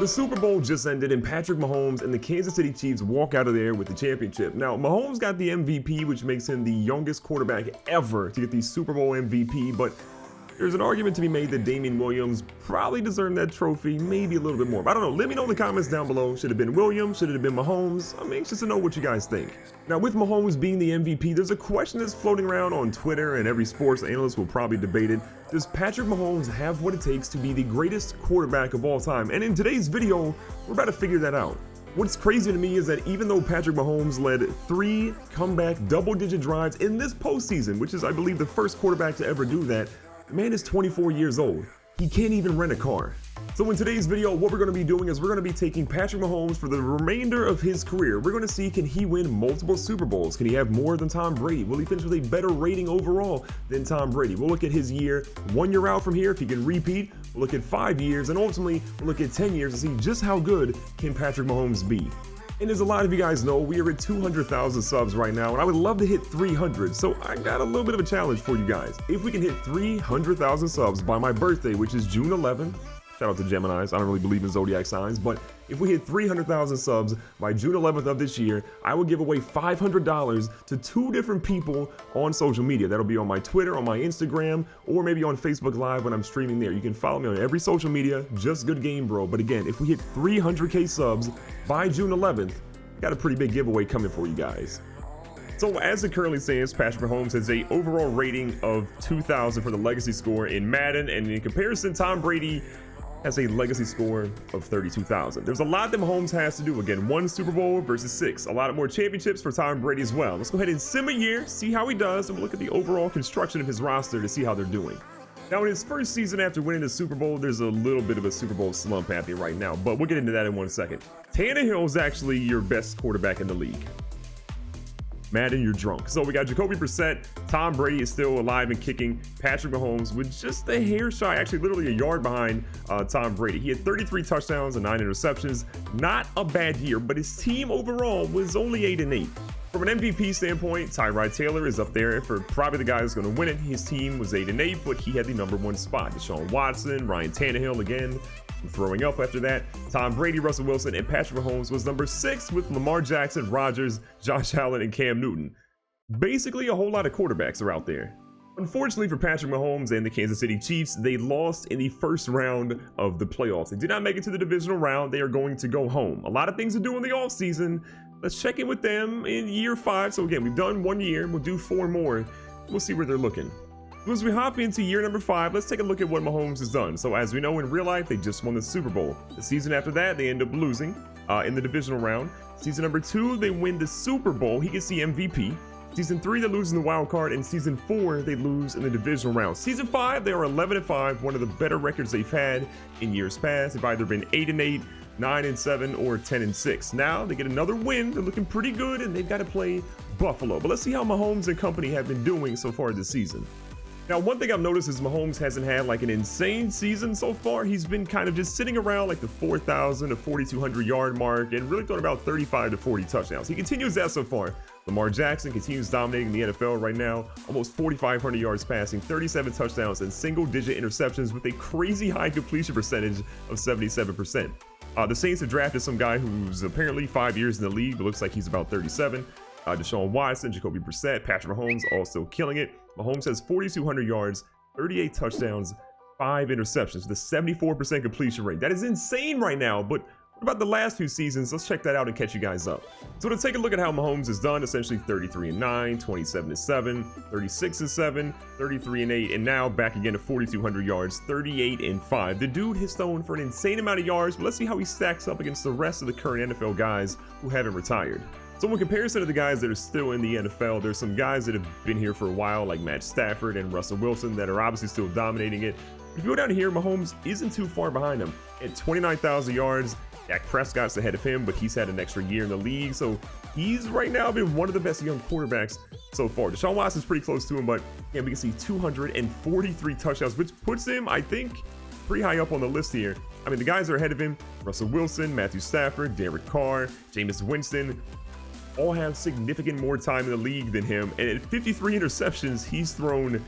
The Super Bowl just ended and Patrick Mahomes and the Kansas City Chiefs walk out of there with the championship. Now, Mahomes got the MVP, which makes him the youngest quarterback ever to get the Super Bowl MVP, but there's an argument to be made that Damien Williams probably deserved that trophy, maybe a little bit more. But I don't know. Let me know in the comments down below. Should it have been Williams? Should it have been Mahomes? I'm anxious to know what you guys think. Now, with Mahomes being the MVP, there's a question that's floating around on Twitter, and every sports analyst will probably debate it. Does Patrick Mahomes have what it takes to be the greatest quarterback of all time? And in today's video, we're about to figure that out. What's crazy to me is that even though Patrick Mahomes led 3 comeback double-digit drives in this postseason, which is, I believe, the first quarterback to ever do that, the man is 24 years old. He can't even rent a car. So in today's video, what we're going to be doing is we're going to be taking Patrick Mahomes for the remainder of his career. We're going to see, can he win multiple Super Bowls? Can he have more than Tom Brady? Will he finish with a better rating overall than Tom Brady? We'll look at his year 1 year out from here, if he can repeat. We'll look at 5 years, and ultimately we'll look at 10 years to see just how good can Patrick Mahomes be. And as a lot of you guys know, we are at 200,000 subs right now, and I would love to hit 300. So I got a little bit of a challenge for you guys. If we can hit 300,000 subs by my birthday, which is June 11th, shout out to Geminis, I don't really believe in zodiac signs, but if we hit 300,000 subs by June 11th of this year, I will give away $500 to 2 different people on social media. That'll be on my Twitter, on my Instagram, or maybe on Facebook Live when I'm streaming there. You can follow me on every social media, just GoodGameBro. But again, if we hit 300K subs by June 11th, got a pretty big giveaway coming for you guys. So as it currently stands, Patrick Mahomes has a overall rating of 2,000 for the legacy score in Madden, and in comparison, Tom Brady has a legacy score of 32,000. There's a lot that Mahomes has to do. Again, 1 Super Bowl versus 6. A lot more championships for Tom Brady as well. Let's go ahead and sim a year, see how he does, and we'll look at the overall construction of his roster to see how they're doing. Now, in his first season after winning the Super Bowl, there's a little bit of a Super Bowl slump happening right now, but we'll get into that in 1 second. Tannehill is actually your best quarterback in the league. Madden, you're drunk. So we got Jacoby Brissett. Tom Brady is still alive and kicking. Patrick Mahomes with just a hair shy, actually literally a yard behind Tom Brady. He had 33 touchdowns and 9 interceptions. Not a bad year, but his team overall was only 8-8. From an MVP standpoint, Tyrod Taylor is up there for probably the guy who's going to win it. His team was 8-8, but he had the #1 spot. Deshaun Watson, Ryan Tannehill again, throwing up after that. Tom Brady, Russell Wilson, and Patrick Mahomes was number 6 with Lamar Jackson, Rodgers, Josh Allen, and Cam Newton. Basically, a whole lot of quarterbacks are out there. Unfortunately for Patrick Mahomes and the Kansas City Chiefs, they lost in the first round of the playoffs. They did not make it to the divisional round. They are going to go home. A lot of things to do in the offseason. Let's check in with them in year 5. So again, we've done 1 year. We'll do 4 more. We'll see where they're looking. As we hop into year number 5, let's take a look at what Mahomes has done. So as we know, in real life, they just won the Super Bowl. The season after that, they end up losing in the divisional round. Season number 2, they win the Super Bowl. He gets the MVP. Season 3, they lose in the wild card. And season 4, they lose in the divisional round. Season 5, they are 11-5, one of the better records they've had in years past. They've either been 8-8, 9-7, or 10-6. Now they get another win. They're looking pretty good, and they've got to play Buffalo. But let's see how Mahomes and company have been doing so far this season. Now, one thing I've noticed is Mahomes hasn't had like an insane season so far. He's been kind of just sitting around like the 4,000 to 4,200 yard mark and really throwing about 35 to 40 touchdowns. He continues that so far. Lamar Jackson continues dominating the NFL right now, almost 4,500 yards passing, 37 touchdowns, and single-digit interceptions with a crazy high completion percentage of 77%. The Saints have drafted some guy who's apparently 5 years in the league, but looks like he's about 37. Deshaun Watson, Jacoby Brissett, Patrick Mahomes all still killing it. Mahomes has 4,200 yards, 38 touchdowns, 5 interceptions with a 74% completion rate. That is insane right now, but what about the last few seasons? Let's check that out and catch you guys up. So to take a look at how Mahomes has done, essentially 33-9, 27-7, 36-7, 33-8, and now back again to 4,200 yards, 38-5. The dude has thrown for an insane amount of yards, but let's see how he stacks up against the rest of the current NFL guys who haven't retired. So in comparison to the guys that are still in the NFL, there's some guys that have been here for a while, like Matt Stafford and Russell Wilson, that are obviously still dominating it. But if you go down here, Mahomes isn't too far behind him. At 29,000 yards, Dak Prescott's ahead of him, but he's had an extra year in the league, so he's right now been one of the best young quarterbacks so far. Deshaun Watson's pretty close to him, but again, we can see 243 touchdowns, which puts him, I think, pretty high up on the list here. I mean, the guys that are ahead of him, Russell Wilson, Matthew Stafford, Derek Carr, Jameis Winston, all have significant more time in the league than him. And at 53 interceptions, he's thrown,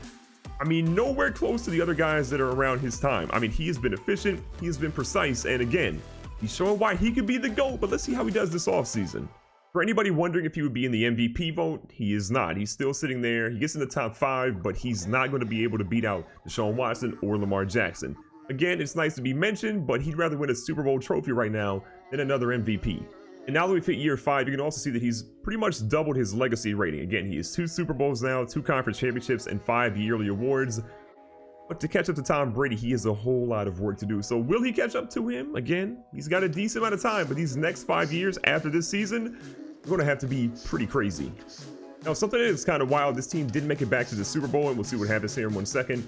I mean, nowhere close to the other guys that are around his time. I mean, he has been efficient, he has been precise, and again, He's showing why he could be the GOAT, but let's see how he does this offseason. For anybody wondering if he would be in the MVP vote, he is not. He's still sitting there. He gets in the top 5, but he's not going to be able to beat out Deshaun Watson or Lamar Jackson. Again, it's nice to be mentioned, but he'd rather win a Super Bowl trophy right now than another MVP. And now that we've hit year 5, you can also see that he's pretty much doubled his legacy rating. Again, he has 2 Super Bowls now, 2 conference championships, and 5 yearly awards. But to catch up to Tom Brady, he has a whole lot of work to do. So will he catch up to him? Again, he's got a decent amount of time, but these next 5 years after this season are going to have to be pretty crazy. Now, something that is kind of wild, this team did make it back to the Super Bowl, and we'll see what happens here in 1 second.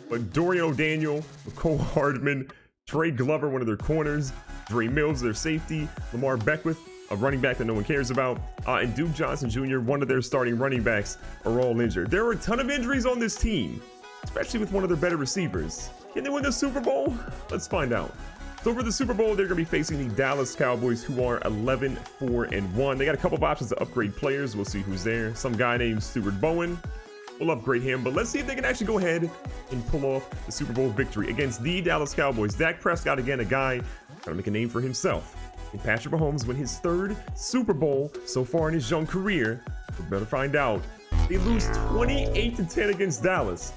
But Dorian O'Daniel, Cole Hardman, Trey Glover, one of their corners, Dre Mills, their safety, Lamar Beckwith, a running back that no one cares about, and Duke Johnson Jr., one of their starting running backs, are all injured. There are a ton of injuries on this team, especially with one of their better receivers. Can they win the Super Bowl? Let's find out. So for the Super Bowl, they're going to be facing the Dallas Cowboys, who are 11-4-1. They got a couple of options to upgrade players. We'll see who's there. Some guy named Stuart Bowen. We'll upgrade him, but let's see if they can actually go ahead and pull off the Super Bowl victory against the Dallas Cowboys. Dak Prescott, again, a guy trying to make a name for himself. And Patrick Mahomes win his 3rd Super Bowl so far in his young career. We better find out. They lose 28-10 against Dallas.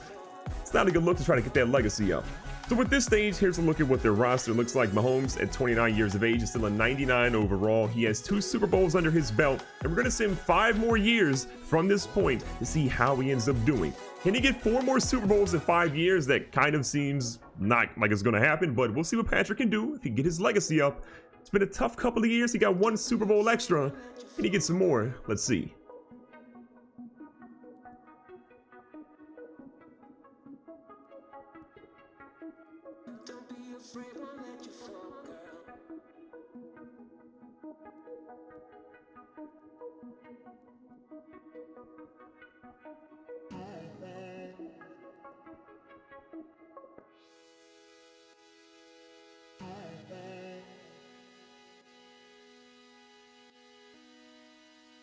It's not a good look to try to get that legacy up. So at this stage, here's a look at what their roster looks like. Mahomes, at 29 years of age, is still a 99 overall. He has 2 Super Bowls under his belt, and we're going to see him 5 more years from this point to see how he ends up doing. Can he get 4 more Super Bowls in 5 years? That kind of seems not like it's going to happen, but we'll see what Patrick can do if he can get his legacy up. It's been a tough couple of years. He got 1 Super Bowl extra. Can he get some more? Let's see.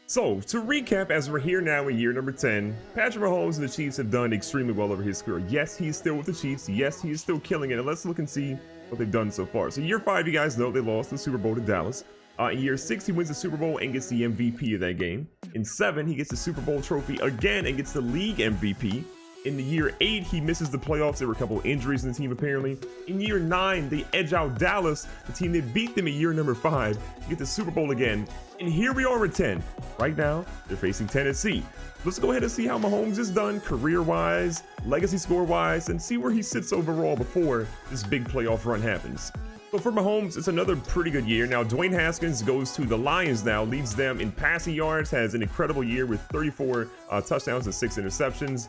So, to recap, as we're here now in year number 10, Patrick Mahomes and the Chiefs have done extremely well over his career. Yes, he's still with the Chiefs. Yes, he is still killing it. And let's look and see what they've done so far. So, year 5, you guys know they lost the Super Bowl to Dallas. In year 6, he wins the Super Bowl and gets the MVP of that game. In 7, he gets the Super Bowl trophy again and gets the league MVP. In the year 8, he misses the playoffs. There were a couple injuries in the team, apparently. In year 9, they edge out Dallas, the team that beat them in year number 5, to get the Super Bowl again. And here we are at 10. Right now, they're facing Tennessee. Let's go ahead and see how Mahomes is done career-wise, legacy score-wise, and see where he sits overall before this big playoff run happens. So for Mahomes, it's another pretty good year. Now, Dwayne Haskins goes to the Lions now, leads them in passing yards, has an incredible year with 34 touchdowns and 6 interceptions.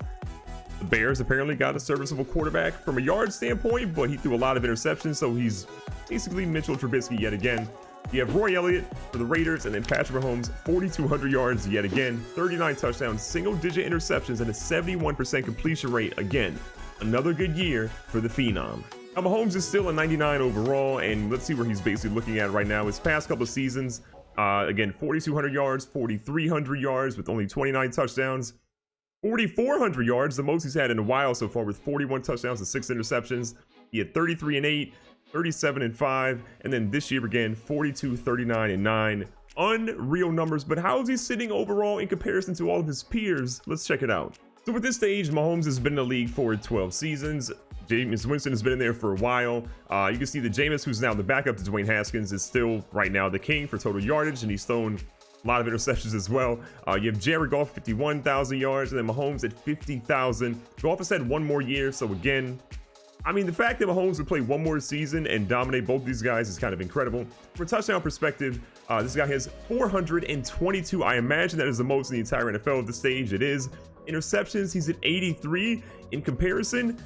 The Bears apparently got a serviceable quarterback from a yard standpoint, but he threw a lot of interceptions, so he's basically Mitchell Trubisky yet again. You have Roy Elliott for the Raiders, and then Patrick Mahomes, 4,200 yards yet again, 39 touchdowns, single-digit interceptions, and a 71% completion rate again. Another good year for the Phenom. Now, Mahomes is still a 99 overall, and let's see where he's basically looking at right now. His past couple of seasons, again, 4,200 yards, 4,300 yards with only 29 touchdowns. 4,400 yards, the most he's had in a while so far, with 41 touchdowns and 6 interceptions. He had 33-8, 37-5, and then this year again, 42, 39, and 9. Unreal numbers, but how is he sitting overall in comparison to all of his peers? Let's check it out. So at this stage, Mahomes has been in the league for 12 seasons. Jameis Winston has been in there for a while. You can see that Jameis, who's now the backup to Dwayne Haskins, is still right now the king for total yardage, and he's thrown a lot of interceptions as well. You have Jared Goff, 51,000 yards, and then Mahomes at 50,000. Goff has had 1 more year, so again, I mean, the fact that Mahomes would play 1 more season and dominate both these guys is kind of incredible. From a touchdown perspective, this guy has 422. I imagine that is the most in the entire NFL at this stage. It is. Interceptions, he's at 83. In comparison,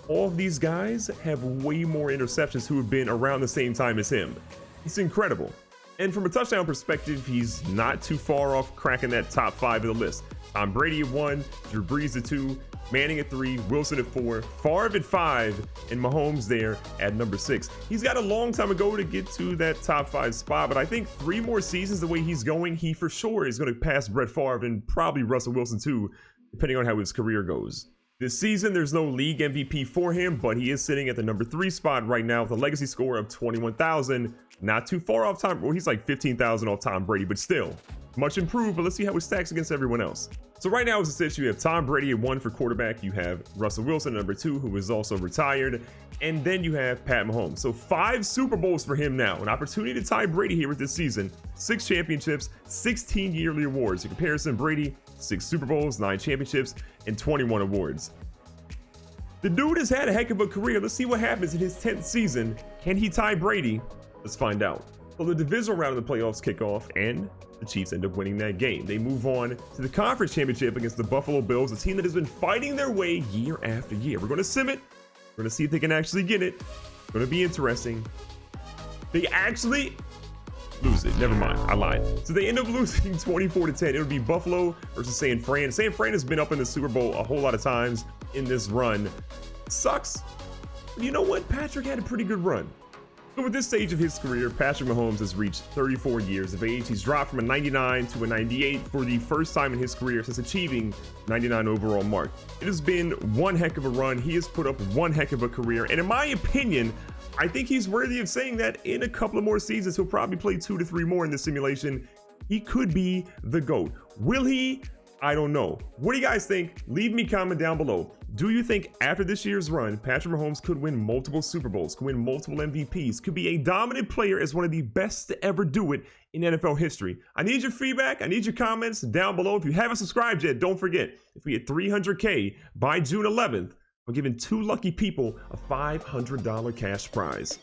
all of these guys have way more interceptions who have been around the same time as him. It's incredible. And from a touchdown perspective, he's not too far off cracking that top 5 of the list. Tom Brady at 1, Drew Brees at 2, Manning at 3, Wilson at 4, Favre at 5, and Mahomes there at number 6. He's got a long time ago to get to that top 5 spot, but I think 3 more seasons the way he's going, he for sure is going to pass Brett Favre and probably Russell Wilson too, depending on how his career goes. This season, there's no league MVP for him, but he is sitting at the number 3 spot right now with a legacy score of 21,000. Not too far off Tom. Well, he's like 15,000 off Tom Brady, but still much improved. But let's see how it stacks against everyone else. So right now, as it sits, you have Tom Brady at 1 for quarterback. You have Russell Wilson at number 2, who is also retired. And then you have Pat Mahomes. So 5 Super Bowls for him now. An opportunity to tie Brady here with this season. 6 championships, 16 yearly awards. In comparison, Brady, 6 Super Bowls, 9 championships, and 21 awards. The dude has had a heck of a career. Let's see what happens in his 10th season. Can he tie Brady? Let's find out. So the divisional round of the playoffs kick off, and the Chiefs end up winning that game. They move on to the conference championship against the Buffalo Bills, a team that has been fighting their way year after year. We're going to sim it. We're going to see if they can actually get it. It's going to be interesting. They actually lose it. Never mind. I lied. So they end up losing 24-10. It'll be Buffalo versus San Fran. San Fran has been up in the Super Bowl a whole lot of times in this run. It sucks. But you know what? Patrick had a pretty good run. So at this stage of his career, Patrick Mahomes has reached 34 years of age. He's dropped from a 99 to a 98 for the first time in his career since achieving 99 overall mark. It has been one heck of a run. He has put up one heck of a career. And in my opinion, I think he's worthy of saying that in a couple of more seasons, he'll probably play 2 to 3 more in this simulation. He could be the GOAT. Will he? I don't know. What do you guys think? Leave me a comment down below. Do you think after this year's run, Patrick Mahomes could win multiple Super Bowls, could win multiple MVPs, could be a dominant player as one of the best to ever do it in NFL history? I need your feedback. I need your comments down below. If you haven't subscribed yet, don't forget, if we hit 300K by June 11th, we're giving 2 lucky people a $500 cash prize.